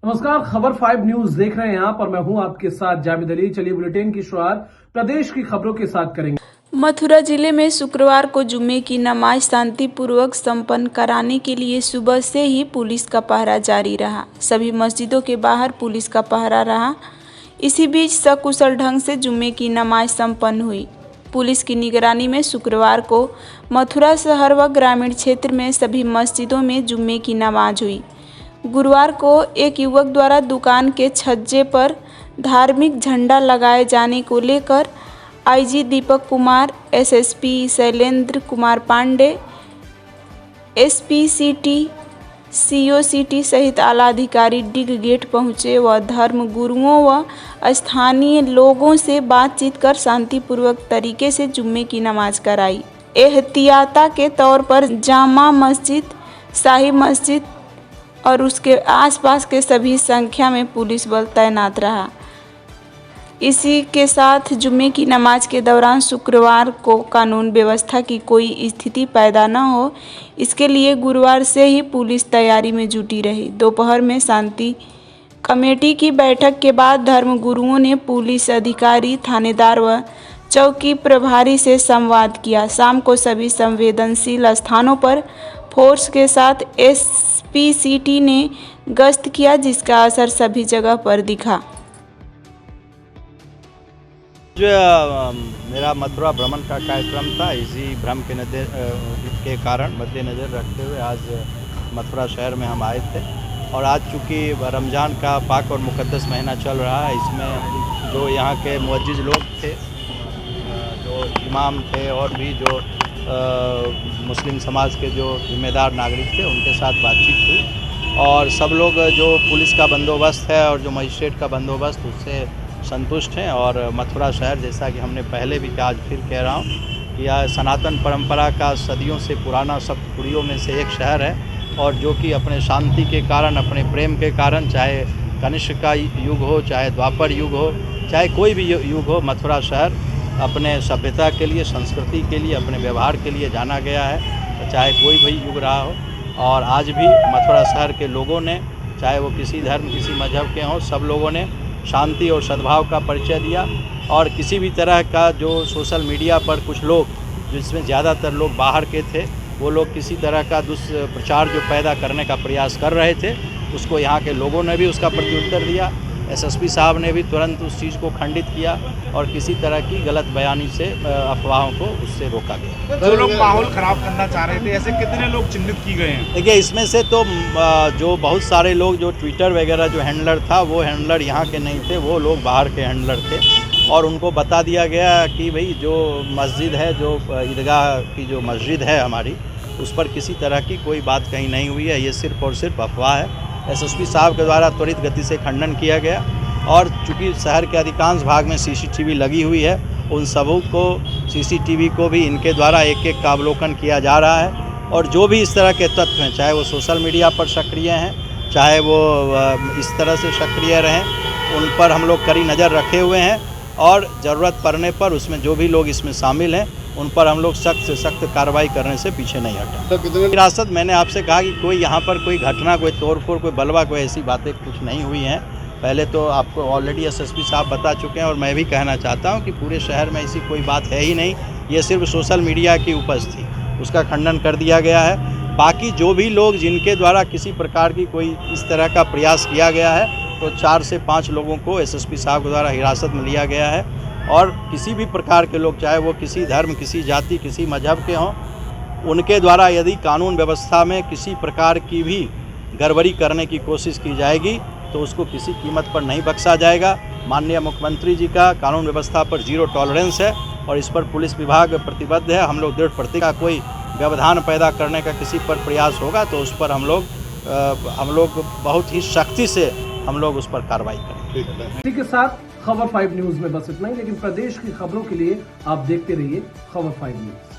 नमस्कार, खबर 5 न्यूज देख रहे हैं आप और मैं हूं आपके साथ जावेद अली। चलिए बुलेटिन की शुरुआत प्रदेश की खबरों के साथ करेंगे। मथुरा जिले में शुक्रवार को जुम्मे की नमाज शांतिपूर्वक संपन्न कराने के लिए सुबह से ही पुलिस का पहरा जारी रहा। सभी मस्जिदों के बाहर पुलिस का पहरा रहा। इसी बीच सकुशल ढंग से जुम्मे की नमाज संपन्न हुई। पुलिस की निगरानी में शुक्रवार को मथुरा शहर व ग्रामीण क्षेत्र में सभी मस्जिदों में जुम्मे की नमाज हुई। गुरुवार को एक युवक द्वारा दुकान के छज्जे पर धार्मिक झंडा लगाए जाने को लेकर IG Deepak Kumar, SSP Shailendra Kumar Pandey, SP city, CO city सहित आला अधिकारी डिग गेट पहुंचे व धर्म गुरुओं व स्थानीय लोगों से बातचीत कर शांतिपूर्वक तरीके से जुम्मे की नमाज कराई। एहतियाता के तौर पर जामा मस्जिद, शाही मस्जिद और उसके आसपास के सभी संख्या में पुलिस बल तैनात रहा। इसी के साथ जुम्मे की नमाज के दौरान शुक्रवार को कानून व्यवस्था की कोई स्थिति पैदा न हो, इसके लिए गुरुवार से ही पुलिस तैयारी में जुटी रही। दोपहर में शांति कमेटी की बैठक के बाद धर्म गुरुओं ने पुलिस अधिकारी, थानेदार व चौकी प्रभारी से संवाद किया। शाम को सभी संवेदनशील स्थानों पर फोर्स के साथ एसपी सिटी ने गश्त किया, जिसका असर सभी जगह पर दिखा। जो मेरा मथुरा भ्रमण का कार्यक्रम था, इसी भ्रम के कारण मद्देनज़र रखते हुए आज मथुरा शहर में हम आए थे। और आज चूँकि रमज़ान का पाक और मुक़द्दस महीना चल रहा है, इसमें जो यहाँ के मुअज्जिज़ लोग थे, जो इमाम थे और भी जो मुस्लिम समाज के जो जिम्मेदार नागरिक थे, उनके साथ बातचीत हुई। और सब लोग जो पुलिस का बंदोबस्त है और जो मजिस्ट्रेट का बंदोबस्त, उससे संतुष्ट हैं। और मथुरा शहर, जैसा कि हमने पहले भी कहा, आज फिर कह रहा हूँ कि यह सनातन परंपरा का सदियों से पुराना सप्तपुरियों में से एक शहर है। और जो कि अपने शांति के कारण, अपने प्रेम के कारण, चाहे कनिष्क का युग हो, चाहे द्वापर युग हो, चाहे कोई भी युग हो, मथुरा शहर अपने सभ्यता के लिए, संस्कृति के लिए, अपने व्यवहार के लिए जाना गया है, चाहे कोई भी युग रहा हो। और आज भी मथुरा शहर के लोगों ने, चाहे वो किसी धर्म, किसी मजहब के हों, सब लोगों ने शांति और सद्भाव का परिचय दिया। और किसी भी तरह का जो सोशल मीडिया पर कुछ लोग, जिसमें ज़्यादातर लोग बाहर के थे, वो लोग किसी तरह का दुष्प्रचार जो पैदा करने का प्रयास कर रहे थे, उसको यहाँ के लोगों ने भी उसका प्रत्युत्तर दिया। एसएसपी साहब ने भी तुरंत उस चीज़ को खंडित किया और किसी तरह की गलत बयानी से अफवाहों को उससे रोका गया। जो लोग माहौल ख़राब करना चाह रहे थे, ऐसे कितने लोग चिन्हित किए गए हैं? देखिए, इसमें से तो जो बहुत सारे लोग, जो ट्विटर वगैरह जो हैंडलर था, वो हैंडलर यहाँ के नहीं थे, वो लोग बाहर के हैंडलर थे। और उनको बता दिया गया कि भाई जो मस्जिद है, जो ईदगाह की जो मस्जिद है हमारी, उस पर किसी तरह की कोई बात कहीं नहीं हुई है, ये सिर्फ़ और सिर्फ अफवाह है। एसएसपी साहब के द्वारा त्वरित गति से खंडन किया गया। और चूँकि शहर के अधिकांश भाग में सीसीटीवी लगी हुई है, उन सबों को, सीसीटीवी को भी इनके द्वारा एक एक का अवलोकन किया जा रहा है। और जो भी इस तरह के तत्व हैं, चाहे वो सोशल मीडिया पर सक्रिय हैं, चाहे वो इस तरह से सक्रिय रहें, उन पर हम लोग कड़ी नज़र रखे हुए हैं। और ज़रूरत पड़ने पर उसमें जो भी लोग इसमें शामिल हैं, उन पर हम लोग सख्त से सख्त कार्रवाई करने से पीछे नहीं हटें। हिरासत, मैंने आपसे कहा कि कोई यहाँ पर कोई घटना, कोई तोड़फोड़, कोई बलवा, कोई ऐसी बातें कुछ नहीं हुई हैं। पहले तो आपको ऑलरेडी एसएसपी साहब बता चुके हैं। और मैं भी कहना चाहता हूँ कि पूरे शहर में ऐसी कोई बात है ही नहीं, ये सिर्फ सोशल मीडिया की उपज थी, उसका खंडन कर दिया गया है। बाकी जो भी लोग, जिनके द्वारा किसी प्रकार की कोई इस तरह का प्रयास किया गया है, तो 4 से 5 लोगों को एसएसपी साहब के द्वारा हिरासत में लिया गया है। और किसी भी प्रकार के लोग, चाहे वो किसी धर्म, किसी जाति, किसी मजहब के हों, उनके द्वारा यदि कानून व्यवस्था में किसी प्रकार की भी गड़बड़ी करने की कोशिश की जाएगी, तो उसको किसी कीमत पर नहीं बख्शा जाएगा। माननीय मुख्यमंत्री जी का कानून व्यवस्था पर 0 टॉलरेंस है और इस पर पुलिस विभाग प्रतिबद्ध है। हम लोग दृढ़ प्रतिज्ञ का कोई व्यवधान पैदा करने का किसी पर प्रयास होगा, तो उस पर हम लोग बहुत ही सख्ती से हम लोग उस पर कार्रवाई करेंगे। इसी के साथ खबर 5 न्यूज में बस इतना ही, लेकिन प्रदेश की खबरों के लिए आप देखते रहिए खबर 5 न्यूज।